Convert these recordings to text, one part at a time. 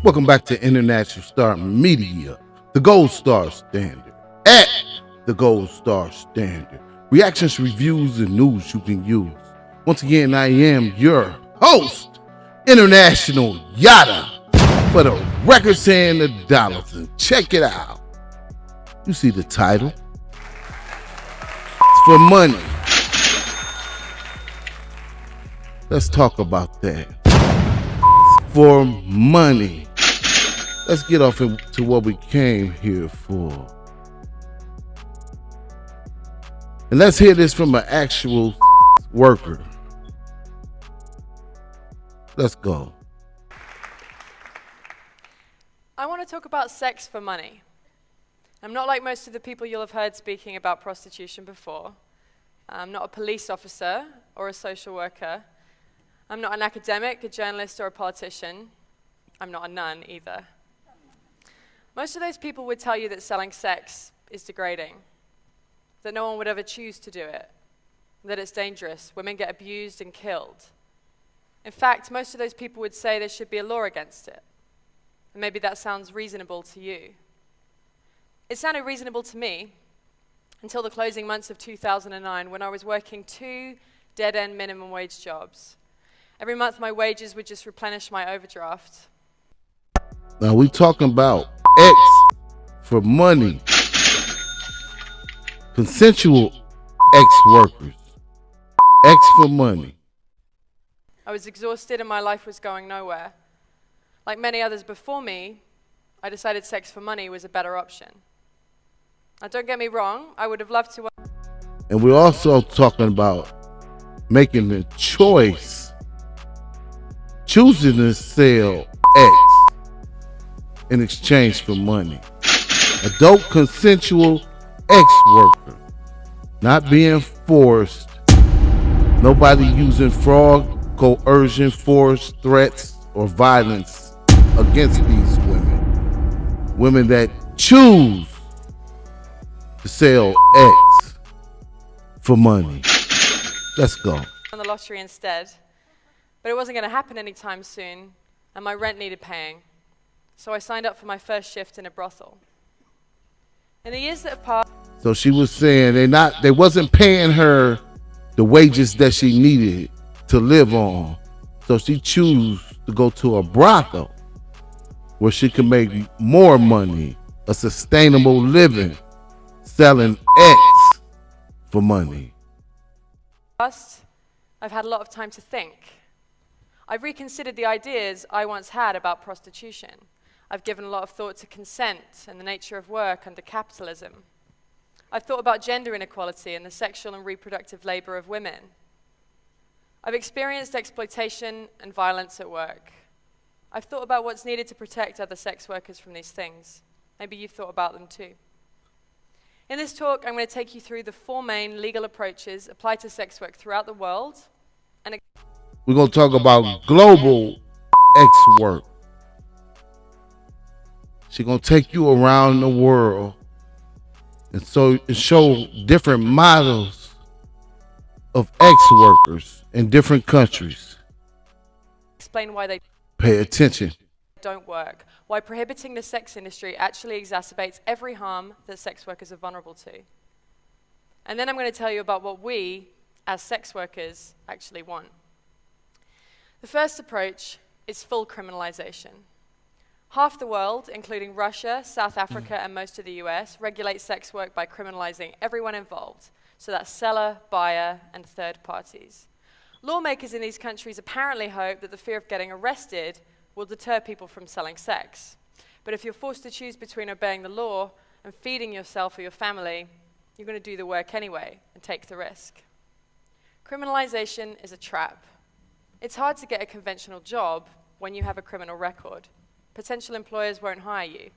Welcome back to International Star Media, the gold star standard. At the gold star standard. Reactions, reviews, and news you can use. Once again, I am your host, International Yada, for the records and the dollars. And check it out. You see the title? It's for money. Let's talk about that. It's for money. Let's get off into what we came here for. And let's hear this from an actual worker. Let's go. I want to talk about sex for money. I'm not like most of the people you'll have heard speaking about prostitution before. I'm not a police officer or a social worker. I'm not an academic, a journalist, or a politician. I'm not a nun either. Most of those people would tell you that selling sex is degrading, that no one would ever choose to do it, that it's dangerous, women get abused and killed. In fact, most of those people would say there should be a law against it. And maybe that sounds reasonable to you. It sounded reasonable to me until the closing months of 2009 when I was working 2 dead-end minimum wage jobs. Every month my wages would just replenish my overdraft. Now we talking about X for money. Consensual ex-workers. X for money. I was exhausted and my life was going nowhere. Like many others before me, I decided sex for money was a better option. Now don't get me wrong, I would have loved to. And we're also talking about making the choice, choosing to sell X in exchange for money. Adult consensual ex-worker, not being forced, nobody using fraud, coercion, force, threats, or violence against these women. Women that choose to sell X for money. Let's go. On the lottery instead, but it wasn't going to happen anytime soon, and my rent needed paying. So I signed up for my first shift in a brothel. In the years that have passed, so she was saying they wasn't paying her the wages that she needed to live on. So she chose to go to a brothel where she could make more money, a sustainable living, selling X for money. I've had a lot of time to think. I've reconsidered the ideas I once had about prostitution. I've given a lot of thought to consent and the nature of work under capitalism. I've thought about gender inequality and the sexual and reproductive labor of women. I've experienced exploitation and violence at work. I've thought about what's needed to protect other sex workers from these things. Maybe you've thought about them too. In this talk, I'm going to take you through the 4 main legal approaches applied to sex work throughout the world. And we're going to talk about global X work. She's going to take you around the world and show different models of X workers in different countries. Explain why they pay attention. Don't work. Why prohibiting the sex industry actually exacerbates every harm that sex workers are vulnerable to. And then I'm going to tell you about what we, as sex workers, actually want. The first approach is full criminalization. Half the world, including Russia, South Africa, and most of the US, regulates sex work by criminalizing everyone involved. So that's seller, buyer, and third parties. Lawmakers in these countries apparently hope that the fear of getting arrested will deter people from selling sex. But if you're forced to choose between obeying the law and feeding yourself or your family, you're going to do the work anyway and take the risk. Criminalization is a trap. It's hard to get a conventional job when you have a criminal record. Potential employers won't hire you.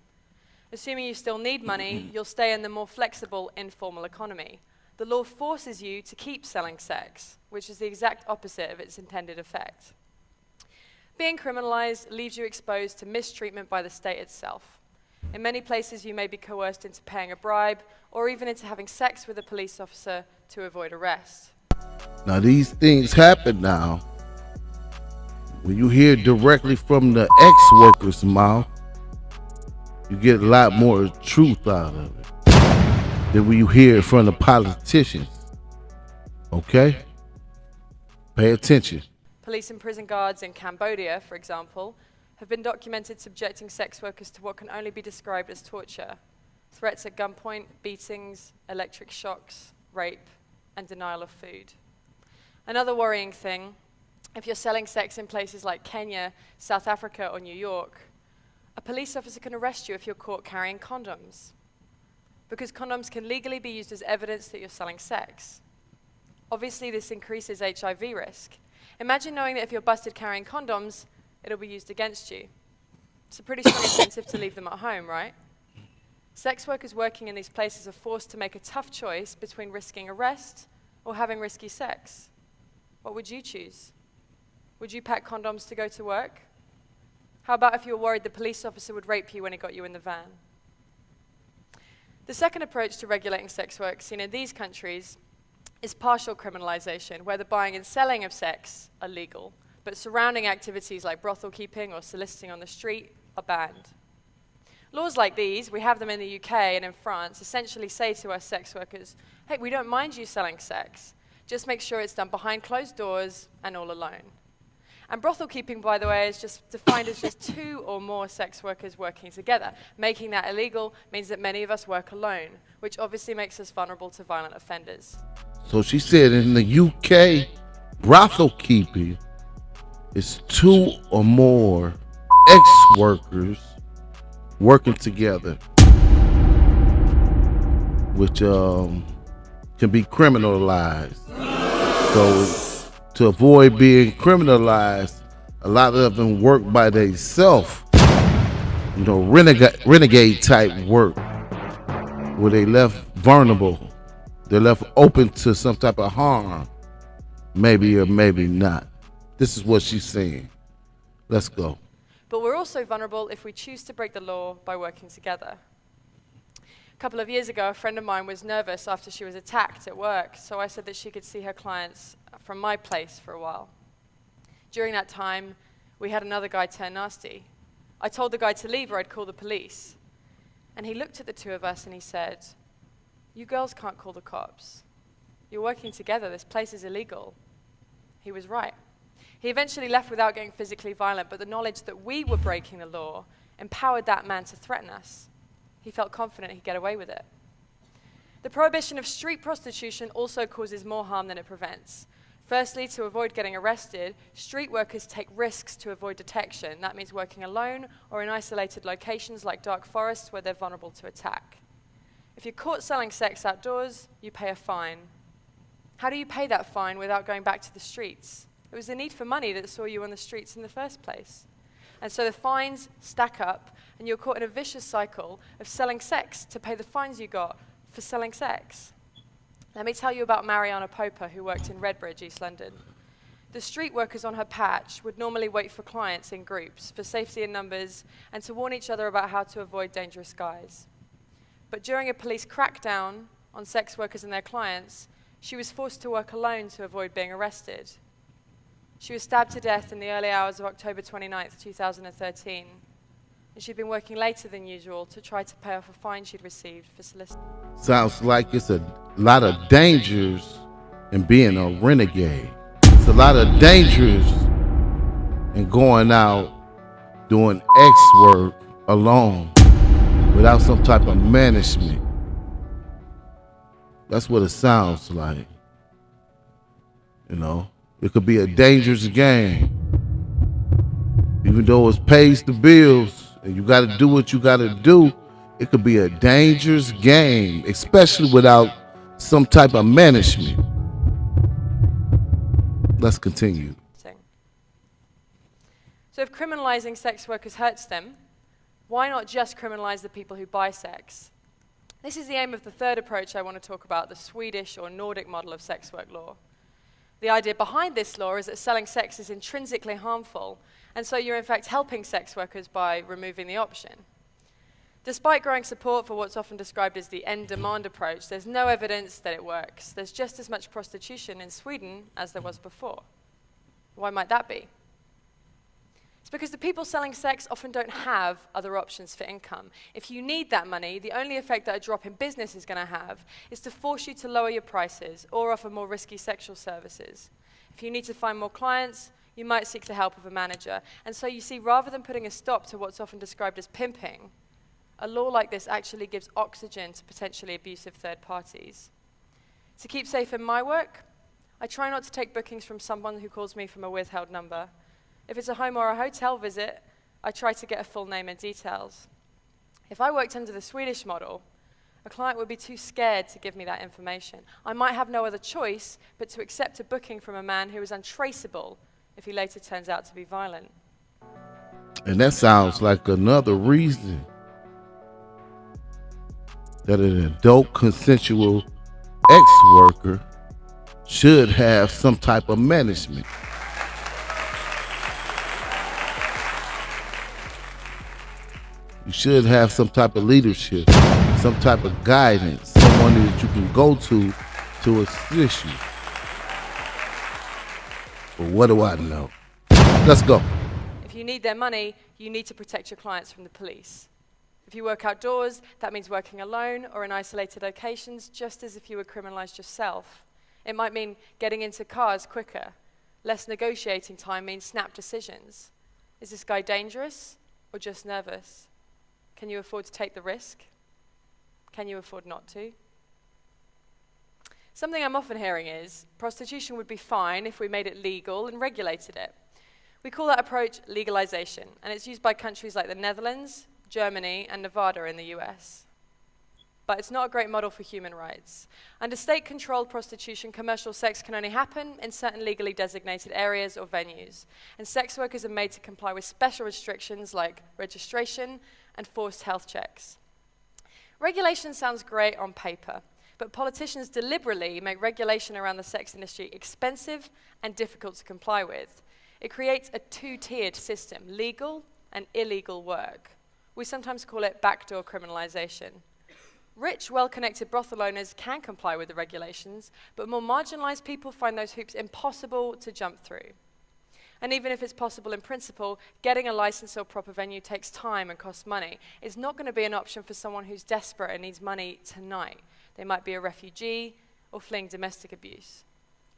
Assuming you still need money, you'll stay in the more flexible, informal economy. The law forces you to keep selling sex, which is the exact opposite of its intended effect. Being criminalized leaves you exposed to mistreatment by the state itself. In many places, you may be coerced into paying a bribe or even into having sex with a police officer to avoid arrest. Now, these things happen now. When you hear directly from the ex-worker's mouth, you get a lot more truth out of it than when you hear it from the politicians. Okay? Pay attention. Police and prison guards in Cambodia, for example, have been documented subjecting sex workers to what can only be described as torture. Threats at gunpoint, beatings, electric shocks, rape, and denial of food. Another worrying thing, if you're selling sex in places like Kenya, South Africa, or New York, a police officer can arrest you if you're caught carrying condoms, because condoms can legally be used as evidence that you're selling sex. Obviously, this increases HIV risk. Imagine knowing that if you're busted carrying condoms, it'll be used against you. It's a pretty strong incentive to leave them at home, right? Sex workers working in these places are forced to make a tough choice between risking arrest or having risky sex. What would you choose? Would you pack condoms to go to work? How about if you were worried the police officer would rape you when he got you in the van? The second approach to regulating sex work seen in these countries is partial criminalization, where the buying and selling of sex are legal, but surrounding activities like brothel keeping or soliciting on the street are banned. Laws like these, we have them in the UK and in France, essentially say to us sex workers, hey, we don't mind you selling sex, just make sure it's done behind closed doors and all alone. And brothel keeping, by the way, is just defined as just 2 or more sex workers working together. Making that illegal means that many of us work alone, which obviously makes us vulnerable to violent offenders. So she said in the UK, brothel keeping is 2 or more ex-workers working together, which can be criminalized. So to avoid being criminalized, a lot of them work by themselves, renegade type work, where they left vulnerable, they're left open to some type of harm, maybe or maybe not. This is what she's saying. Let's go. But we're also vulnerable if we choose to break the law by working together. A couple of years ago, a friend of mine was nervous after she was attacked at work, so I said that she could see her clients from my place for a while. During that time, we had another guy turn nasty. I told the guy to leave or I'd call the police. And he looked at the 2 of us and he said, "You girls can't call the cops. You're working together, this place is illegal." He was right. He eventually left without getting physically violent, but the knowledge that we were breaking the law empowered that man to threaten us. He felt confident he'd get away with it. The prohibition of street prostitution also causes more harm than it prevents. Firstly, to avoid getting arrested, street workers take risks to avoid detection. That means working alone or in isolated locations like dark forests where they're vulnerable to attack. If you're caught selling sex outdoors, you pay a fine. How do you pay that fine without going back to the streets? It was the need for money that saw you on the streets in the first place. And so the fines stack up, and you're caught in a vicious cycle of selling sex to pay the fines you got for selling sex. Let me tell you about Mariana Popa, who worked in Redbridge, East London. The street workers on her patch would normally wait for clients in groups for safety in numbers and to warn each other about how to avoid dangerous guys. But during a police crackdown on sex workers and their clients, she was forced to work alone to avoid being arrested. She was stabbed to death in the early hours of October 29th, 2013. And she'd been working later than usual to try to pay off a fine she'd received for soliciting. Sounds like it's a lot of dangers in being a renegade. It's a lot of dangers in going out doing X work alone without some type of management. That's what it sounds like. It could be a dangerous game. Even though it pays the bills and you got to do what you got to do, it could be a dangerous game, especially without some type of management. Let's continue. So if criminalizing sex workers hurts them, why not just criminalize the people who buy sex? This is the aim of the third approach I want to talk about, the Swedish or Nordic model of sex work law. The idea behind this law is that selling sex is intrinsically harmful, and so you're in fact helping sex workers by removing the option. Despite growing support for what's often described as the end-demand approach, there's no evidence that it works. There's just as much prostitution in Sweden as there was before. Why might that be? It's because the people selling sex often don't have other options for income. If you need that money, the only effect that a drop in business is going to have is to force you to lower your prices or offer more risky sexual services. If you need to find more clients, you might seek the help of a manager. And so you see, rather than putting a stop to what's often described as pimping, a law like this actually gives oxygen to potentially abusive third parties. To keep safe in my work, I try not to take bookings from someone who calls me from a withheld number. If it's a home or a hotel visit, I try to get a full name and details. If I worked under the Swedish model, a client would be too scared to give me that information. I might have no other choice but to accept a booking from a man who is untraceable if he later turns out to be violent. And that sounds like another reason that an adult consensual ex-worker should have some type of management. You should have some type of leadership, some type of guidance, someone that you can go to assist you. But what do I know? Let's go. If you need their money, you need to protect your clients from the police. If you work outdoors, that means working alone or in isolated locations, just as if you were criminalized yourself. It might mean getting into cars quicker. Less negotiating time means snap decisions. Is this guy dangerous or just nervous? Can you afford to take the risk? Can you afford not to? Something I'm often hearing is, prostitution would be fine if we made it legal and regulated it. We call that approach legalization, and it's used by countries like the Netherlands, Germany, and Nevada in the US. But it's not a great model for human rights. Under state-controlled prostitution, commercial sex can only happen in certain legally designated areas or venues, and sex workers are made to comply with special restrictions like registration and forced health checks. Regulation sounds great on paper, but politicians deliberately make regulation around the sex industry expensive and difficult to comply with. It creates a two-tiered system, legal and illegal work. We sometimes call it backdoor criminalization. Rich, well-connected brothel owners can comply with the regulations, but more marginalized people find those hoops impossible to jump through. And even if it's possible in principle, getting a license or proper venue takes time and costs money. It's not going to be an option for someone who's desperate and needs money tonight. They might be a refugee or fleeing domestic abuse.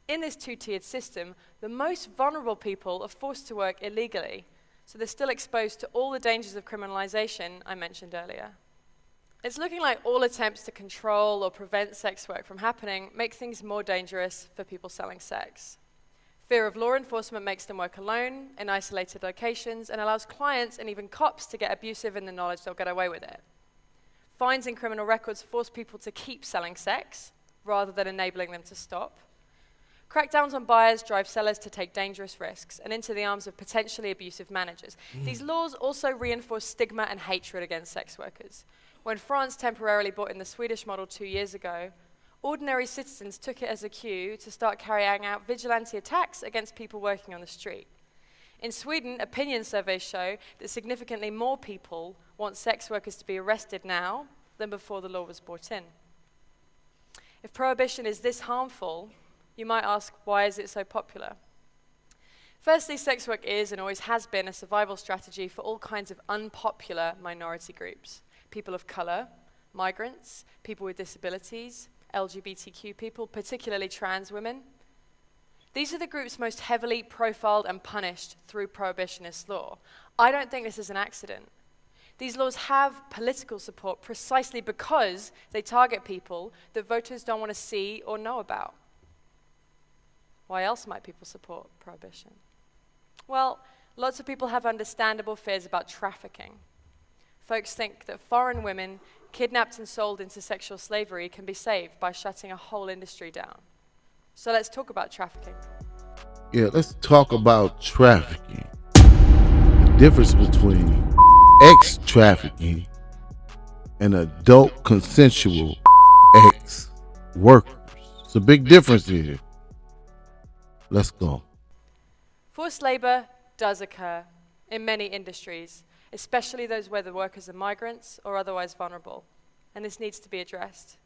In this two-tiered system, the most vulnerable people are forced to work illegally, so they're still exposed to all the dangers of criminalization I mentioned earlier. It's looking like all attempts to control or prevent sex work from happening make things more dangerous for people selling sex. Fear of law enforcement makes them work alone in isolated locations and allows clients and even cops to get abusive in the knowledge they'll get away with it. Fines and criminal records force people to keep selling sex rather than enabling them to stop. Crackdowns on buyers drive sellers to take dangerous risks and into the arms of potentially abusive managers. These laws also reinforce stigma and hatred against sex workers. When France temporarily brought in the Swedish model 2 years ago, ordinary citizens took it as a cue to start carrying out vigilante attacks against people working on the street. In Sweden, opinion surveys show that significantly more people want sex workers to be arrested now than before the law was brought in. If prohibition is this harmful, you might ask, why is it so popular? Firstly, sex work is and always has been a survival strategy for all kinds of unpopular minority groups. People of color, migrants, people with disabilities, LGBTQ people, particularly trans women. These are the groups most heavily profiled and punished through prohibitionist law. I don't think this is an accident. These laws have political support precisely because they target people that voters don't want to see or know about. Why else might people support prohibition? Well, lots of people have understandable fears about trafficking. Folks think that foreign women kidnapped and sold into sexual slavery can be saved by shutting a whole industry down. So let's talk about trafficking. Yeah, let's talk about trafficking. The difference between ex-trafficking and adult consensual ex-workers. It's a big difference here. Let's go. Forced labor does occur in many industries, especially those where the workers are migrants or otherwise vulnerable, and this needs to be addressed.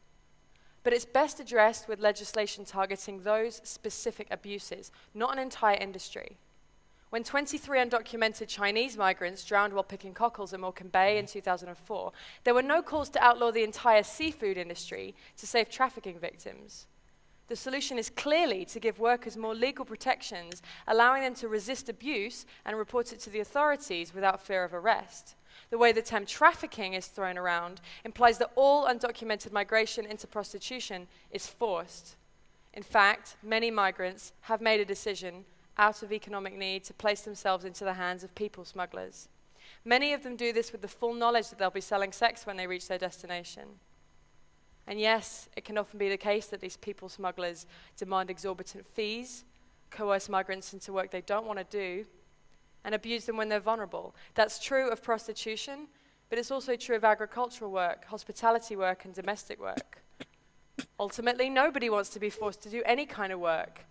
But it's best addressed with legislation targeting those specific abuses, not an entire industry. When 23 undocumented Chinese migrants drowned while picking cockles in Morecambe Bay in 2004, there were no calls to outlaw the entire seafood industry to save trafficking victims. The solution is clearly to give workers more legal protections, allowing them to resist abuse and report it to the authorities without fear of arrest. The way the term trafficking is thrown around implies that all undocumented migration into prostitution is forced. In fact, many migrants have made a decision out of economic need to place themselves into the hands of people smugglers. Many of them do this with the full knowledge that they'll be selling sex when they reach their destination. And yes, it can often be the case that these people smugglers demand exorbitant fees, coerce migrants into work they don't want to do, and abuse them when they're vulnerable. That's true of prostitution, but it's also true of agricultural work, hospitality work, and domestic work. Ultimately, nobody wants to be forced to do any kind of work.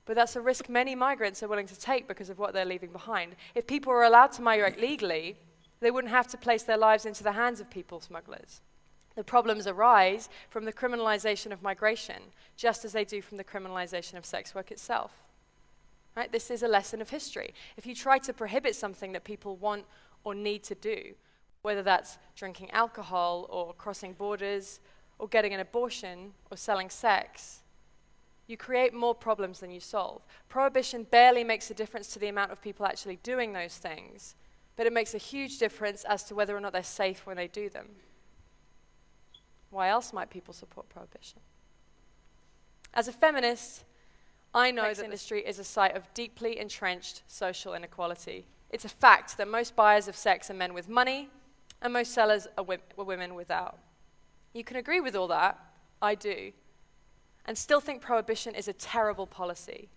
But that's a risk many migrants are willing to take because of what they're leaving behind. If people were allowed to migrate legally, they wouldn't have to place their lives into the hands of people smugglers. The problems arise from the criminalization of migration, just as they do from the criminalization of sex work itself. Right? This is a lesson of history. If you try to prohibit something that people want or need to do, whether that's drinking alcohol or crossing borders or getting an abortion or selling sex, you create more problems than you solve. Prohibition barely makes a difference to the amount of people actually doing those things, but it makes a huge difference as to whether or not they're safe when they do them. Why else might people support prohibition? As a feminist, I know that the industry is a site of deeply entrenched social inequality. It's a fact that most buyers of sex are men with money, and most sellers are women without. You can agree with all that, I do, and still think prohibition is a terrible policy.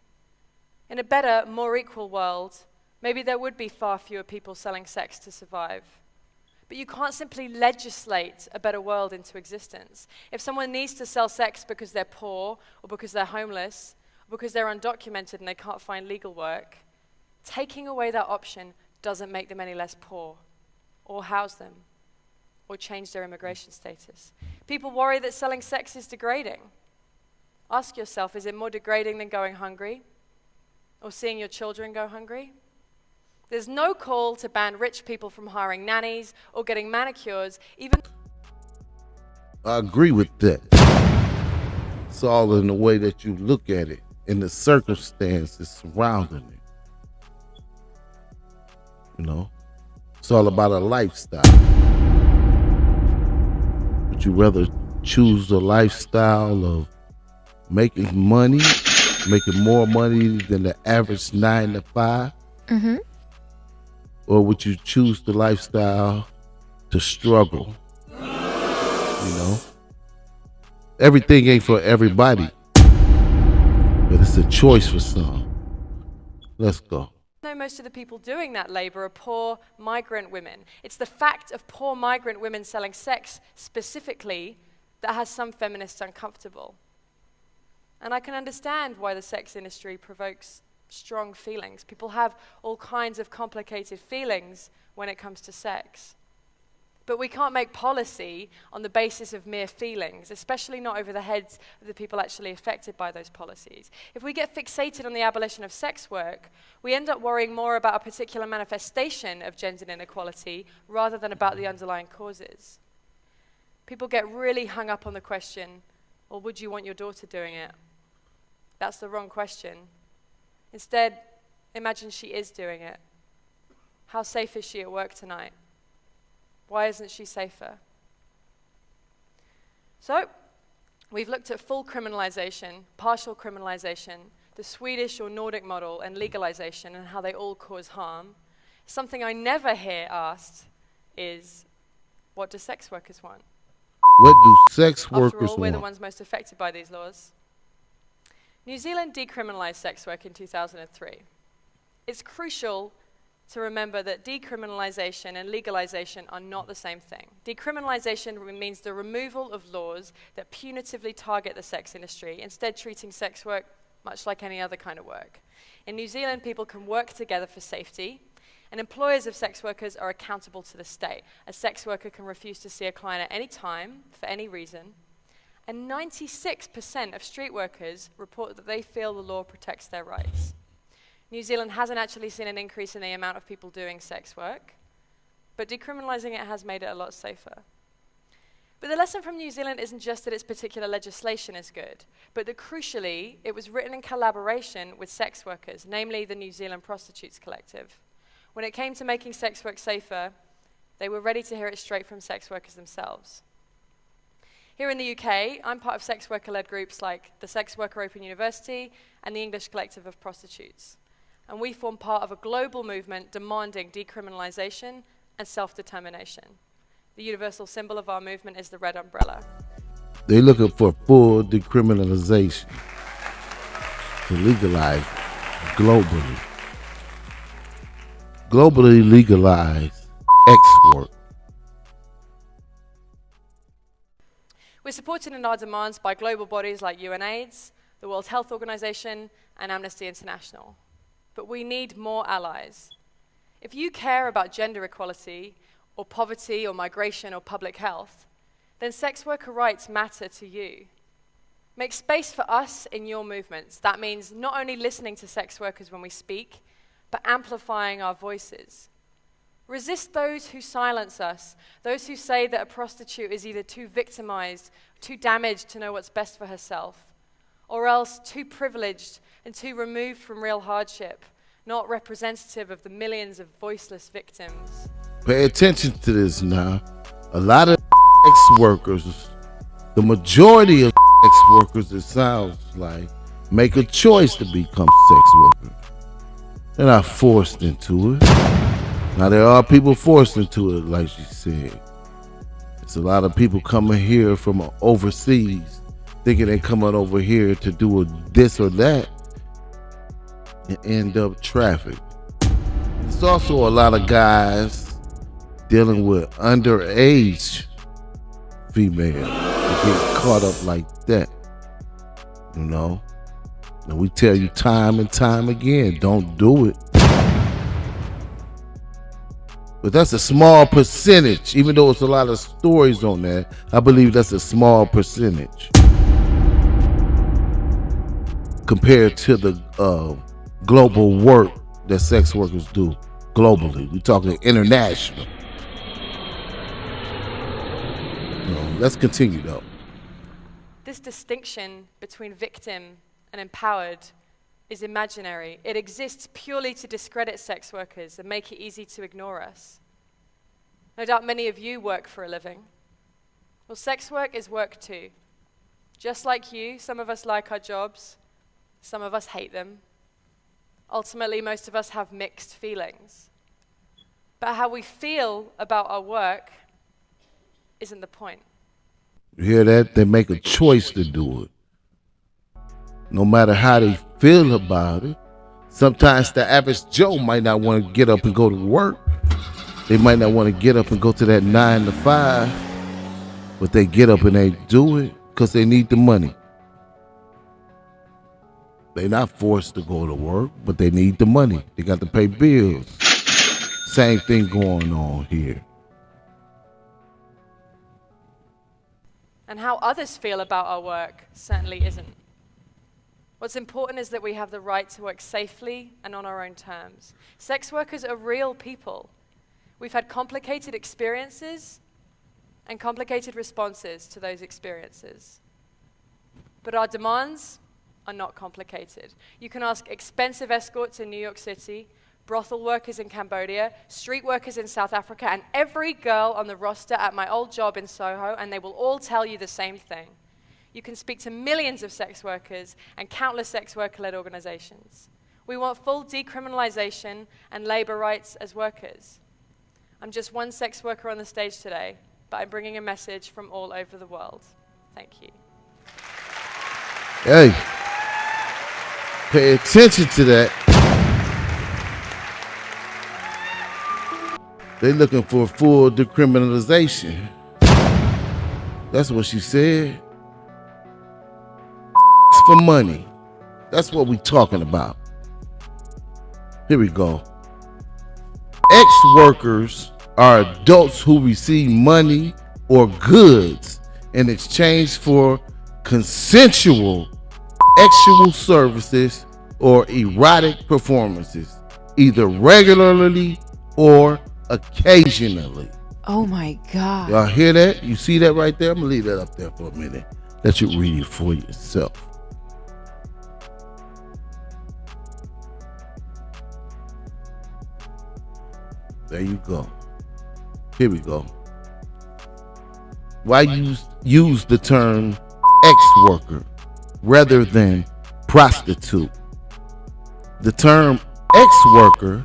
In a better, more equal world, maybe there would be far fewer people selling sex to survive. But you can't simply legislate a better world into existence. If someone needs to sell sex because they're poor, or because they're homeless, or because they're undocumented and they can't find legal work, taking away that option doesn't make them any less poor, or house them, or change their immigration status. People worry that selling sex is degrading. Ask yourself, is it more degrading than going hungry? Or seeing your children go hungry? There's no call to ban rich people from hiring nannies or getting manicures, even... I agree with that. It's all in the way that you look at it and the circumstances surrounding it. You know, it's all about a lifestyle. Would you rather choose the lifestyle of making money, making more money than the average 9 to 5? Mm-hmm. Or would you choose the lifestyle to struggle? You know? Everything ain't for everybody, but it's a choice for some. Let's go. I know most of the people doing that labor are poor migrant women. It's the fact of poor migrant women selling sex specifically that has some feminists uncomfortable. And I can understand why the sex industry provokes strong feelings. People have all kinds of complicated feelings when it comes to sex. But we can't make policy on the basis of mere feelings, especially not over the heads of the people actually affected by those policies. If we get fixated on the abolition of sex work, we end up worrying more about a particular manifestation of gender inequality rather than about the underlying causes. People get really hung up on the question, well, would you want your daughter doing it? That's the wrong question. Instead, imagine she is doing it. How safe is she at work tonight? Why isn't she safer? So, we've looked at full criminalization, partial criminalization, the Swedish or Nordic model, and legalization, and how they all cause harm. Something I never hear asked is, what do sex workers want? What do sex workers After all, we're the want? ones most affected by these laws. New Zealand decriminalized sex work in 2003. It's crucial to remember that decriminalization and legalization are not the same thing. Decriminalization means the removal of laws that punitively target the sex industry, instead treating sex work much like any other kind of work. In New Zealand, people can work together for safety, and employers of sex workers are accountable to the state. A sex worker can refuse to see a client at any time, for any reason, and 96% of street workers report that they feel the law protects their rights. New Zealand hasn't actually seen an increase in the amount of people doing sex work, but decriminalizing it has made it a lot safer. But the lesson from New Zealand isn't just that its particular legislation is good, but that crucially, it was written in collaboration with sex workers, namely the New Zealand Prostitutes Collective. When it came to making sex work safer, they were ready to hear it straight from sex workers themselves. Here in the UK, I'm part of sex worker-led groups like the Sex Worker Open University and the English Collective of Prostitutes. And we form part of a global movement demanding decriminalization and self-determination. The universal symbol of our movement is the red umbrella. They're looking for full decriminalization to legalize globally. Globally legalize X work. We're supported in our demands by global bodies like UNAIDS, the World Health Organization, and Amnesty International. But we need more allies. If you care about gender equality, or poverty, or migration, or public health, then sex worker rights matter to you. Make space for us in your movements. That means not only listening to sex workers when we speak, but amplifying our voices. Resist those who silence us, those who say that a prostitute is either too victimized, too damaged to know what's best for herself, or else too privileged and too removed from real hardship, not representative of the millions of voiceless victims. Pay attention to this now. A lot of sex workers, the majority of sex workers, it sounds like, make a choice to become sex workers. They're not forced into it. Now there are people forced into it, like she said. It's a lot of people coming here from overseas, thinking they're coming over here to do this or that, and end up trafficked. There's also a lot of guys dealing with underage females that get caught up like that, you know. And we tell you time and time again, don't do it. But that's a small percentage. Even though it's a lot of stories on that, I believe that's a small percentage compared to the global work that sex workers do globally. We're talking international. Let's continue though. This distinction between victim and empowered is imaginary. It exists purely to discredit sex workers and make it easy to ignore us. No doubt many of you work for a living. Well, sex work is work too. Just like you, some of us like our jobs, some of us hate them. Ultimately, most of us have mixed feelings. But how we feel about our work isn't the point. You hear that? They make a choice to do it. No matter how they feel about it. Sometimes the average Joe might not want to get up and go to work. They might not want to get up and go to that 9 to 5, but they get up and they do it because they need the money. They're not forced to go to work, but they need the money. They got to pay bills. Same thing going on here. And how others feel about our work certainly isn't. What's important is that we have the right to work safely and on our own terms. Sex workers are real people. We've had complicated experiences and complicated responses to those experiences. But our demands are not complicated. You can ask expensive escorts in New York City, brothel workers in Cambodia, street workers in South Africa, and every girl on the roster at my old job in Soho, and they will all tell you the same thing. You can speak to millions of sex workers and countless sex worker-led organizations. We want full decriminalization and labor rights as workers. I'm just one sex worker on the stage today, but I'm bringing a message from all over the world. Thank you. Hey, pay attention to that. They're looking for full decriminalization. That's what she said. For money. That's what we're talking about. Here we go. Ex-workers are adults who receive money or goods in exchange for consensual sexual services or erotic performances, either regularly or occasionally. Oh my God. Y'all hear that? You see that right there? I'm gonna leave that up there for a minute. Let you read it for yourself. There you go. Here we go. Why use the term ex-worker rather than prostitute? The term ex-worker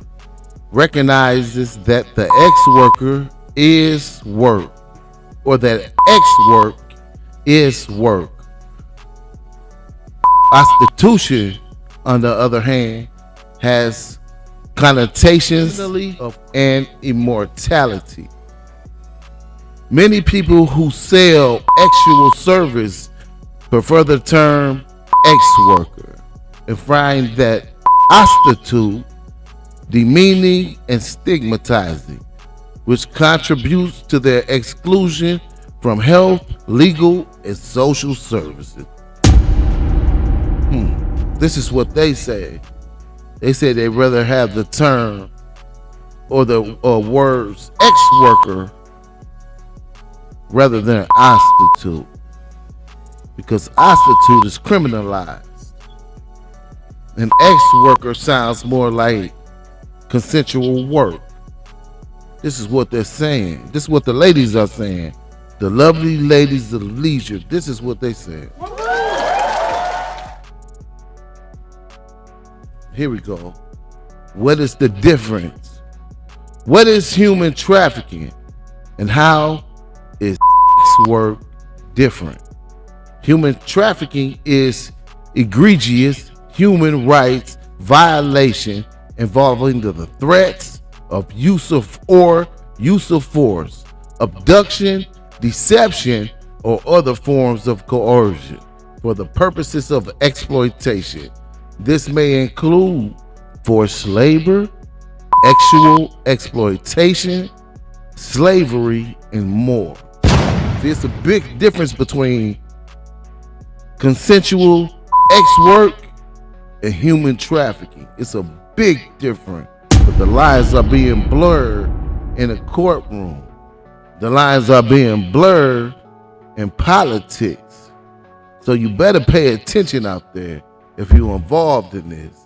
recognizes that the ex-worker is work, or that ex-work is work. Prostitution, on the other hand, has connotations of and immortality. Many people who sell sexual service prefer the term ex-worker and find that prostitute demeaning and stigmatizing, which contributes to their exclusion from health, legal, and social services. This is what they say. They say they'd rather have the term or the words ex-worker rather than prostitute, because prostitute is criminalized and ex-worker sounds more like consensual work. This is what they're saying. This is what the ladies are saying. The lovely ladies of leisure. This is what they said. Here we go. What is the difference? What is human trafficking? And how is sex work different? Human trafficking is egregious human rights violation involving the threats of use of force, abduction, deception, or other forms of coercion for the purposes of exploitation. This may include forced labor, sexual exploitation, slavery, and more. There's a big difference between consensual ex-work and human trafficking. It's a big difference, but the lines are being blurred in a courtroom. The lines are being blurred in politics. So you better pay attention out there. If you're involved in this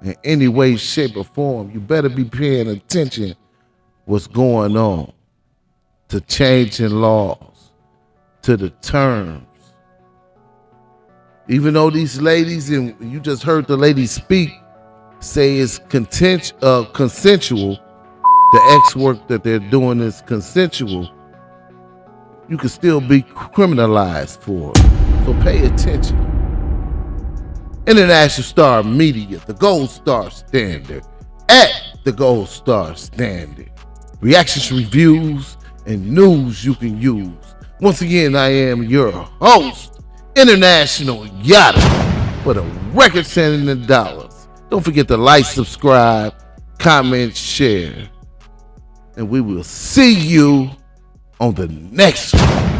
in any way, shape, or form, you better be paying attention what's going on, to changing laws, to the terms. Even though these ladies, and you just heard the lady speak, say it's consensual, the ex work that they're doing is consensual, you can still be criminalized for it. So pay attention. International Star Media, the Gold Star Standard, at the Gold Star Standard. Reactions, reviews, and news you can use. Once again, I am your host, International Yada, for the record setting in dollars. Don't forget to like, subscribe, comment, share, and we will see you on the next one.